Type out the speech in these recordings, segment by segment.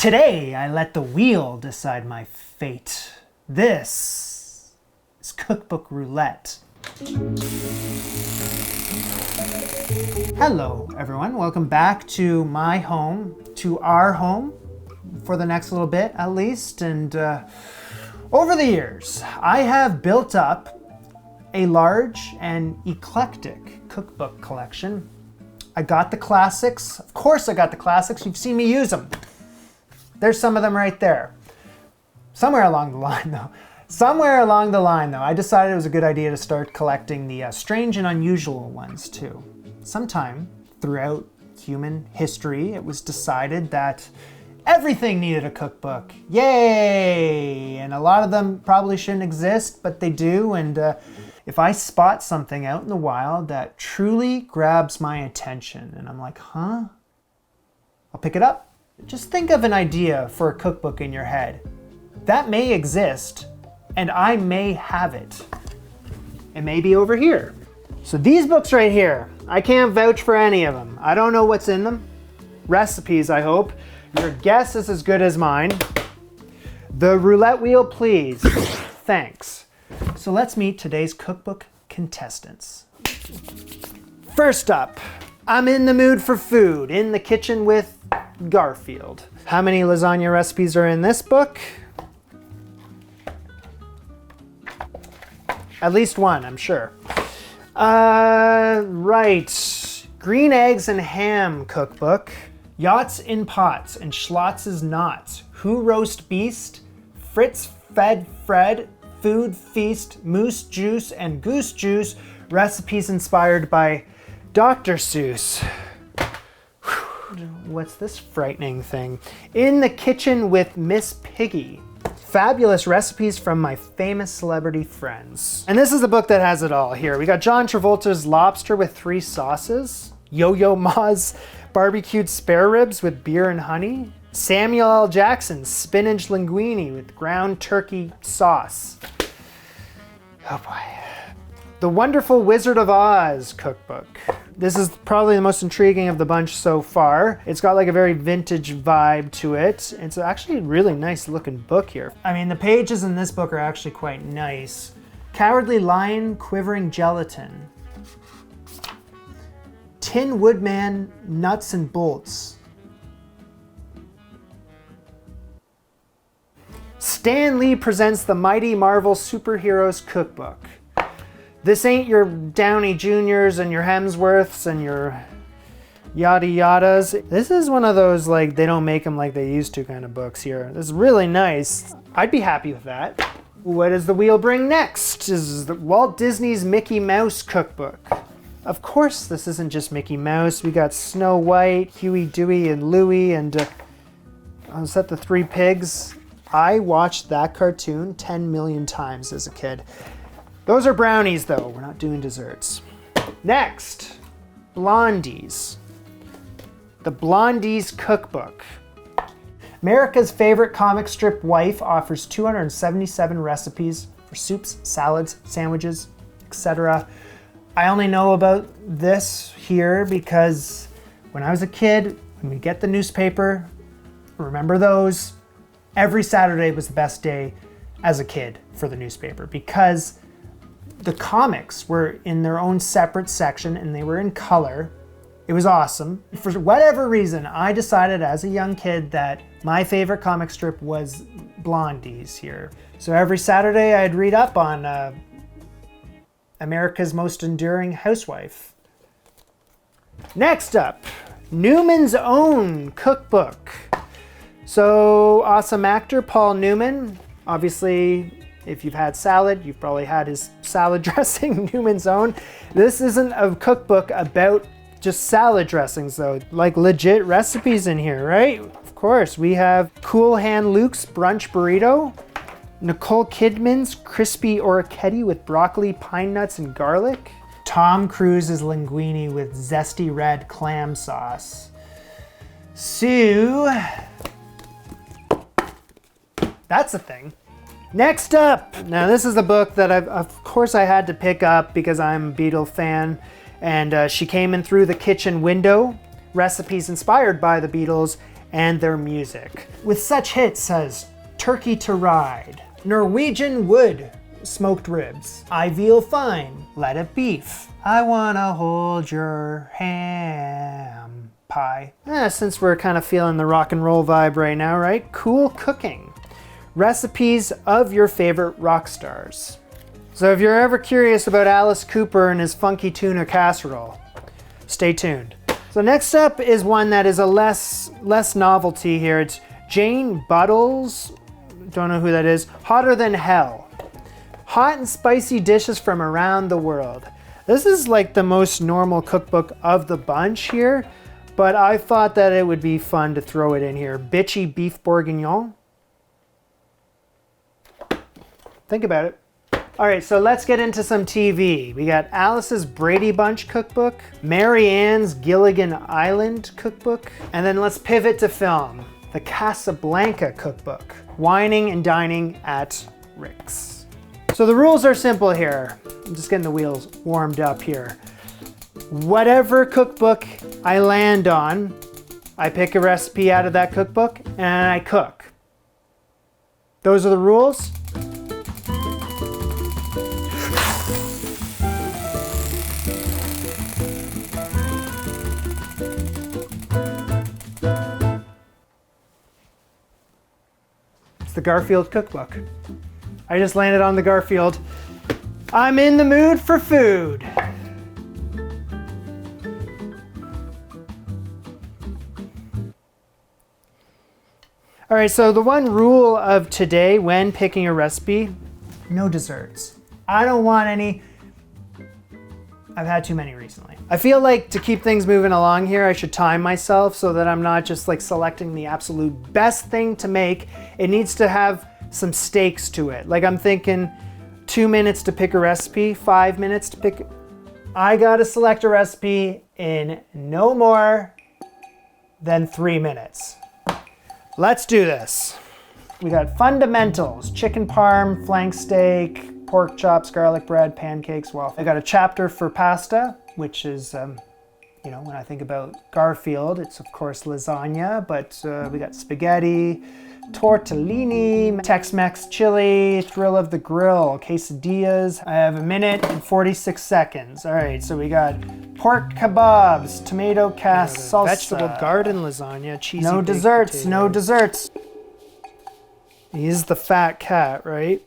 Today, I let the wheel decide my fate. This is Cookbook Roulette. Hello, everyone. Welcome back to my home, to our home, for the next little bit at least. And over the years, I have built up a large and eclectic cookbook collection. I got the classics. Of course I got the classics. You've seen me use them. There's some of them right there. Somewhere along the line, though, I decided it was a good idea to start collecting the strange and unusual ones, too. Sometime throughout human history, it was decided that everything needed a cookbook. Yay! And a lot of them probably shouldn't exist, but they do. And if I spot something out in the wild that truly grabs my attention, and I'm like, huh? I'll pick it up. Just think of an idea for a cookbook in your head. That may exist, and I may have it. It may be over here. So these books right here, I can't vouch for any of them. I don't know what's in them. Recipes, I hope. Your guess is as good as mine. The roulette wheel, please. Thanks. So let's meet today's cookbook contestants. First up, I'm in the mood for food, in the kitchen with Garfield. How many lasagna recipes are in this book? At least one, I'm sure. Right. Green eggs and ham cookbook. Yachts in pots and Schlotz's knots. Who roast beast? Fritz fed Fred. Food feast. Moose juice and goose juice. Recipes inspired by Dr. Seuss. What's this frightening thing? In the kitchen with Miss Piggy. Fabulous recipes from my famous celebrity friends. And this is the book that has it all here. We got John Travolta's Lobster with 3 sauces. Yo-Yo Ma's barbecued spare ribs with beer and honey. Samuel L. Jackson's spinach linguine with ground turkey sauce. Oh boy. The Wonderful Wizard of Oz cookbook. This is probably the most intriguing of the bunch so far. It's got like a very vintage vibe to it. It's actually a really nice looking book here. I mean, the pages in this book are actually quite nice. Cowardly Lion Quivering Gelatin. Tin Woodman Nuts and Bolts. Stan Lee presents the Mighty Marvel Superheroes Cookbook. This ain't your Downey Juniors and your Hemsworths and your yada yadas. This is one of those, like, they don't make them like they used to kind of books here. This is really nice. I'd be happy with that. What does the wheel bring next? This is the Walt Disney's Mickey Mouse Cookbook. Of course, this isn't just Mickey Mouse. We got Snow White, Huey, Dewey, and Louie, and is that the 3 pigs? I watched that cartoon 10 million times as a kid. Those are brownies, though. We're not doing desserts. Next, Blondies. The Blondies Cookbook. America's favorite comic strip wife offers 277 recipes for soups, salads, sandwiches, etc. I only know about this here because when I was a kid, when we get the newspaper, remember those? Every Saturday was the best day as a kid for the newspaper because the comics were in their own separate section and they were in color. It was awesome. For whatever reason, I decided as a young kid that my favorite comic strip was Blondies here. So every Saturday I'd read up on America's Most Enduring Housewife. Next up, Newman's Own Cookbook. So awesome actor Paul Newman, obviously. If you've had salad, you've probably had his salad dressing, Newman's Own. This isn't a cookbook about just salad dressings though, like legit recipes in here, right? Of course, we have Cool Hand Luke's Brunch Burrito, Nicole Kidman's Crispy Orecchiette with broccoli, pine nuts, and garlic, Tom Cruise's linguine with zesty red clam sauce. So, that's a thing. Next up, now this is the book that of course I had to pick up because I'm a Beatle fan, and she came in through the kitchen window, recipes inspired by the Beatles, and their music. With such hits as Turkey to Ride, Norwegian Wood, Smoked Ribs, I Veal Fine, Let It Beef, I Wanna Hold Your Ham Pie. Since we're kind of feeling the rock and roll vibe right now, right? Cool Cooking, recipes of your favorite rock stars. So if you're ever curious about Alice Cooper and his funky tuna casserole, stay tuned. So next up is one that is a less novelty here. It's Jane Buttles, don't know who that is, Hotter Than Hell. Hot and spicy dishes from around the world. This is like the most normal cookbook of the bunch here, but I thought that it would be fun to throw it in here. Bitchy beef bourguignon. Think about it. All right, so let's get into some TV. We got Alice's Brady Bunch cookbook, Mary Ann's Gilligan Island cookbook, and then let's pivot to film. The Casablanca cookbook, Wining and Dining at Rick's. So the rules are simple here. I'm just getting the wheels warmed up here. Whatever cookbook I land on, I pick a recipe out of that cookbook and I cook. Those are the rules. The Garfield cookbook. I just landed on the Garfield. I'm in the mood for food. All right, so the one rule of today when picking a recipe, no desserts. I don't want any. I've had too many recently. I feel like to keep things moving along here, I should time myself so that I'm not just like selecting the absolute best thing to make. It needs to have some stakes to it. Like I'm thinking 2 minutes to pick a recipe, 5 minutes to pick. I gotta select a recipe in no more than 3 minutes. Let's do this. We got fundamentals, chicken parm, flank steak, pork chops, garlic bread, pancakes, waffles. I got a chapter for pasta, which is, you know, when I think about Garfield, it's of course lasagna, but we got spaghetti, tortellini, Tex-Mex chili, thrill of the grill, quesadillas. I have 1 minute and 46 seconds. All right, so we got pork kebabs, tomato cast salsa, vegetable garden lasagna, cheesy no desserts, potatoes. No desserts. He's the fat cat, right?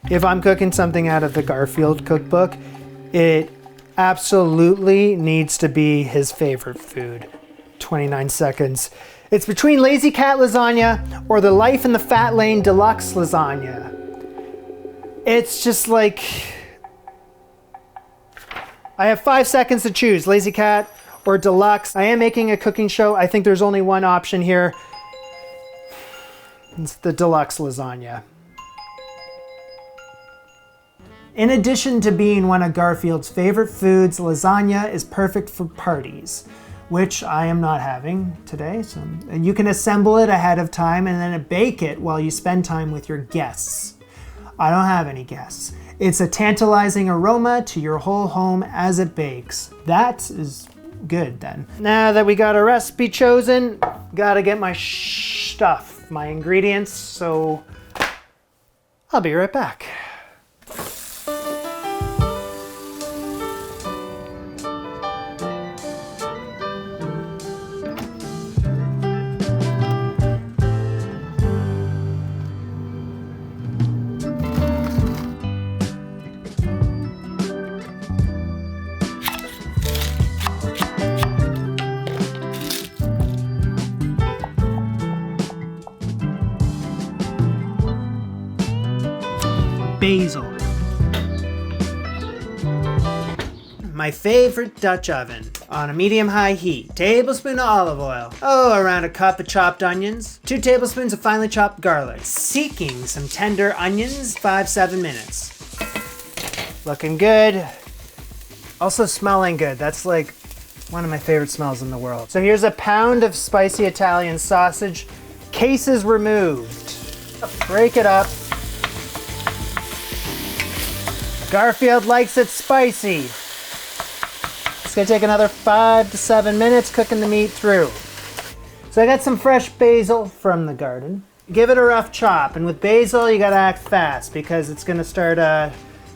If I'm cooking something out of the Garfield cookbook, it absolutely needs to be his favorite food. 29 seconds. It's between Lazy Cat lasagna or the Life in the Fat Lane Deluxe lasagna. It's just like, I have 5 seconds to choose, Lazy Cat or Deluxe. I am making a cooking show. I think there's only one option here. It's the Deluxe lasagna. In addition to being one of Garfield's favorite foods, lasagna is perfect for parties, which I am not having today. So you can assemble it ahead of time and then bake it while you spend time with your guests. I don't have any guests. It's a tantalizing aroma to your whole home as it bakes. That is good then. Now that we got a recipe chosen, gotta get my stuff, my ingredients, so I'll be right back. Basil. My favorite Dutch oven on a medium-high heat. Tablespoon of olive oil. Oh, around a cup of chopped onions. 2 tablespoons of finely chopped garlic. Seeking some tender onions, 5-7 minutes. Looking good. Also smelling good. That's like one of my favorite smells in the world. So here's a pound of spicy Italian sausage. Cases removed. Break it up. Garfield likes it spicy. It's gonna take another 5 to 7 minutes cooking the meat through. So I got some fresh basil from the garden. Give it a rough chop, and with basil you gotta act fast because it's gonna start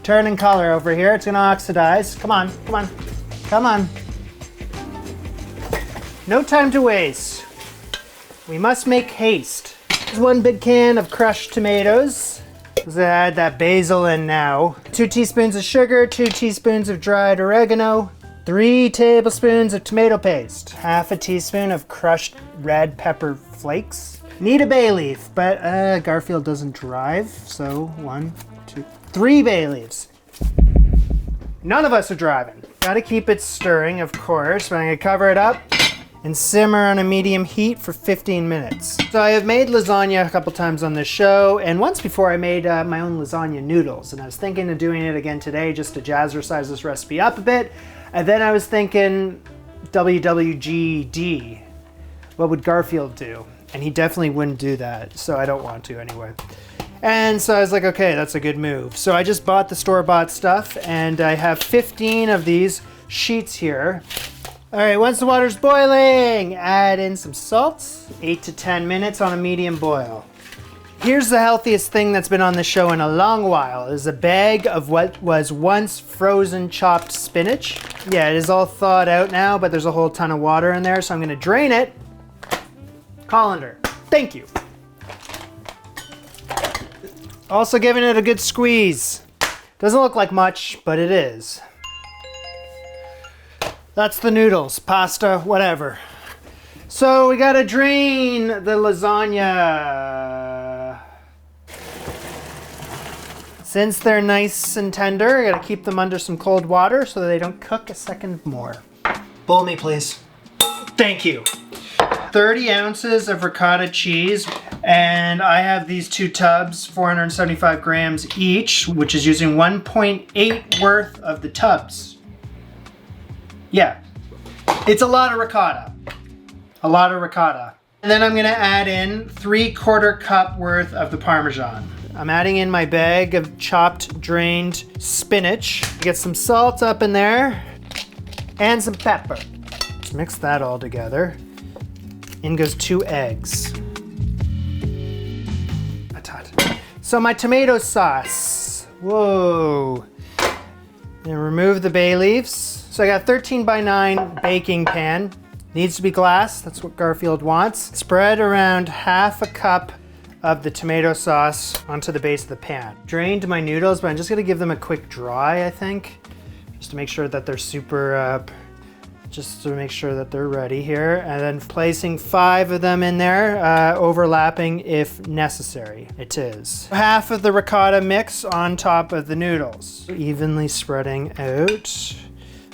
turning color over here. It's gonna oxidize. Come on, come on, come on. No time to waste. We must make haste. There's 1 big can of crushed tomatoes. Let's add that basil in now. 2 teaspoons of sugar, 2 teaspoons of dried oregano, 3 tablespoons of tomato paste, half a teaspoon of crushed red pepper flakes. Need a bay leaf, but Garfield doesn't drive, so 1, 2, 3 bay leaves. None of us are driving. Gotta keep it stirring, of course, but I'm gonna cover it up and simmer on a medium heat for 15 minutes. So I have made lasagna a couple times on this show, and once before I made my own lasagna noodles, and I was thinking of doing it again today just to jazzercise this recipe up a bit. And then I was thinking, WWGD, what would Garfield do? And he definitely wouldn't do that, so I don't want to anyway. And so I was like, okay, that's a good move. So I just bought the store-bought stuff, and I have 15 of these sheets here. All right, once the water's boiling, add in some salt, 8 to 10 minutes on a medium boil. Here's the healthiest thing that's been on the show in a long while, is a bag of what was once frozen chopped spinach. Yeah, it is all thawed out now, but there's a whole ton of water in there, so I'm gonna drain it. Colander, thank you. Also giving it a good squeeze. Doesn't look like much, but it is. That's the noodles, pasta, whatever. So we gotta drain the lasagna. Since they're nice and tender, I gotta keep them under some cold water so that they don't cook a second more. Bowl me, please. Thank you. 30 ounces of ricotta cheese, and I have these 2 tubs, 475 grams each, which is using 1.8 worth of the tubs. Yeah, it's a lot of ricotta. A lot of ricotta. And then I'm gonna add in 3/4 cup worth of the parmesan. I'm adding in my bag of chopped, drained spinach. Get some salt up in there and some pepper. Let's mix that all together. In goes 2 eggs. So my tomato sauce. Whoa. And remove the bay leaves. So I got 13 by 9 baking pan. Needs to be glass, that's what Garfield wants. Spread around half a cup of the tomato sauce onto the base of the pan. Drained my noodles, but I'm just gonna give them a quick dry, I think. Just to make sure that they're just to make sure that they're ready here. And then placing 5 of them in there, overlapping if necessary. It is. Half of the ricotta mix on top of the noodles. Evenly spreading out.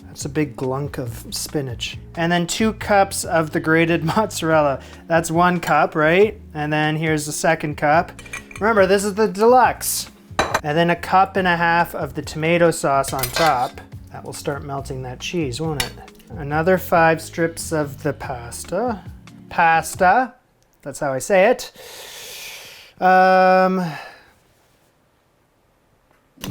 That's a big glunk of spinach. And then 2 cups of the grated mozzarella. That's 1 cup, right? And then here's the 2nd cup. Remember, this is the deluxe. And then 1.5 cups of the tomato sauce on top. That will start melting that cheese, won't it? Another 5 strips of the pasta. That's how I say it. The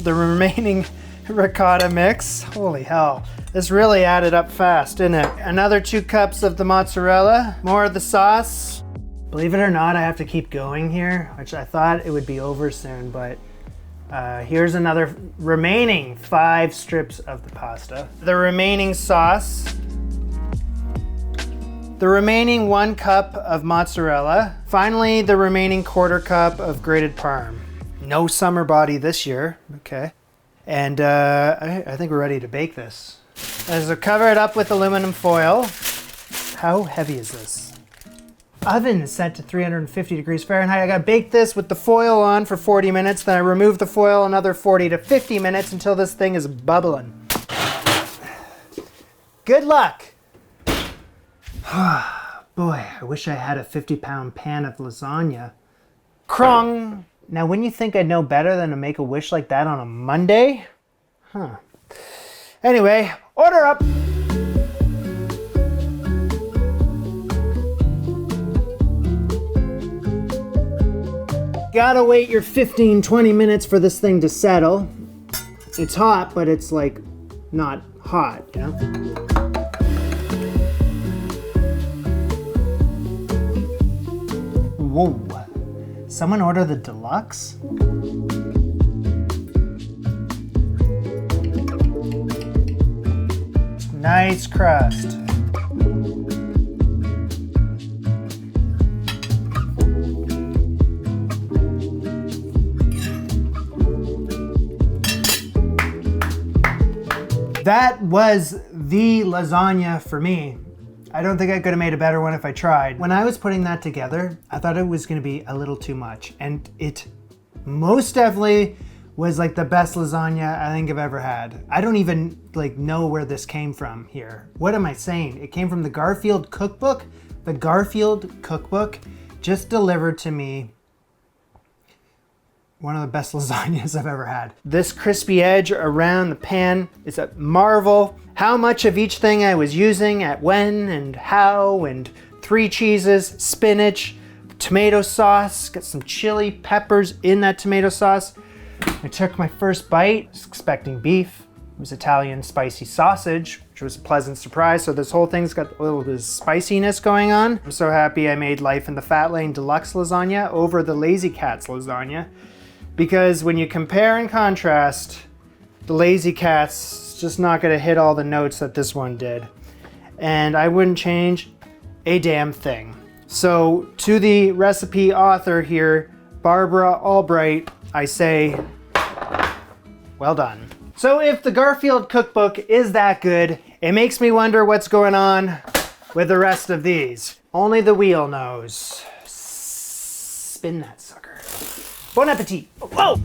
remaining ricotta mix. Holy hell. This really added up fast, didn't it? Another 2 cups of the mozzarella. More of the sauce. Believe it or not, I have to keep going here, which I thought it would be over soon, but here's another remaining 5 strips of the pasta. The remaining sauce. The remaining 1 cup of mozzarella. Finally, the remaining 1/4 cup of grated parm. No summer body this year, okay. And I think we're ready to bake this. So cover it up with aluminum foil. How heavy is this? Oven is set to 350 degrees Fahrenheit. I gotta bake this with the foil on for 40 minutes. Then I remove the foil another 40 to 50 minutes until this thing is bubbling. Good luck. Boy, I wish I had a 50-pound pan of lasagna. Krong. Now, wouldn't you think I'd know better than to make a wish like that on a Monday? Huh. Anyway, order up. Gotta wait your 15-20 minutes for this thing to settle. It's hot, but it's like not hot, you know? Whoa. Someone order the deluxe? Nice crust. That was the lasagna for me. I don't think I could have made a better one if I tried. When I was putting that together, I thought it was gonna be a little too much, and it most definitely was like the best lasagna I think I've ever had. I don't even like know where this came from here. What am I saying? It came from the Garfield Cookbook. The Garfield Cookbook just delivered to me one of the best lasagnas I've ever had. This crispy edge around the pan is a marvel. How much of each thing I was using at when and how, and 3 cheeses, spinach, tomato sauce, got some chili peppers in that tomato sauce. I took my first bite, was expecting beef. It was Italian spicy sausage, which was a pleasant surprise. So this whole thing's got a little bit of spiciness going on. I'm so happy I made Life in the Fat Lane Deluxe lasagna over the Lazy Cat's lasagna. Because when you compare and contrast, the Lazy Cat's just not gonna hit all the notes that this one did. And I wouldn't change a damn thing. So to the recipe author here, Barbara Albright, I say, well done. So if the Garfield Cookbook is that good, it makes me wonder what's going on with the rest of these. Only the wheel knows. Spin that sucker. Bon appetit. Whoa!